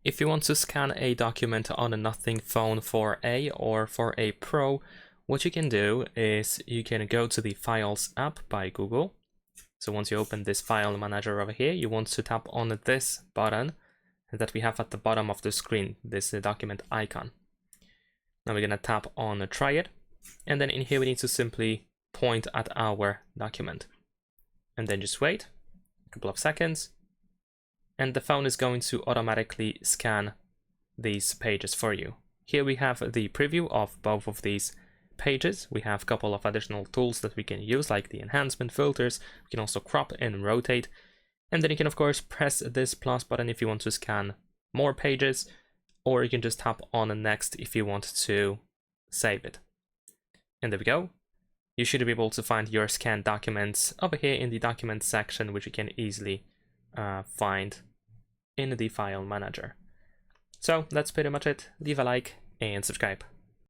If you want to scan a document on a Nothing Phone 4a or 4a Pro, what you can do is you can go to the Files app by Google. So once you open this file manager over here, you want to tap on this button that we have at the bottom of the screen, this document icon. Now we're going to tap on Try It, and then in here we need to simply point at our document. And then just wait a couple of seconds, and the phone is going to automatically scan these pages for you. Here we have the preview of both of these pages. We have a couple of additional tools that we can use, like the enhancement filters. We can also crop and rotate. And then you can of course press this plus button if you want to scan more pages, or you can just tap on next if you want to save it. And there we go. You should be able to find your scanned documents over here in the documents section, which you can easily find in the file manager. So that's pretty much it. Leave a like and subscribe.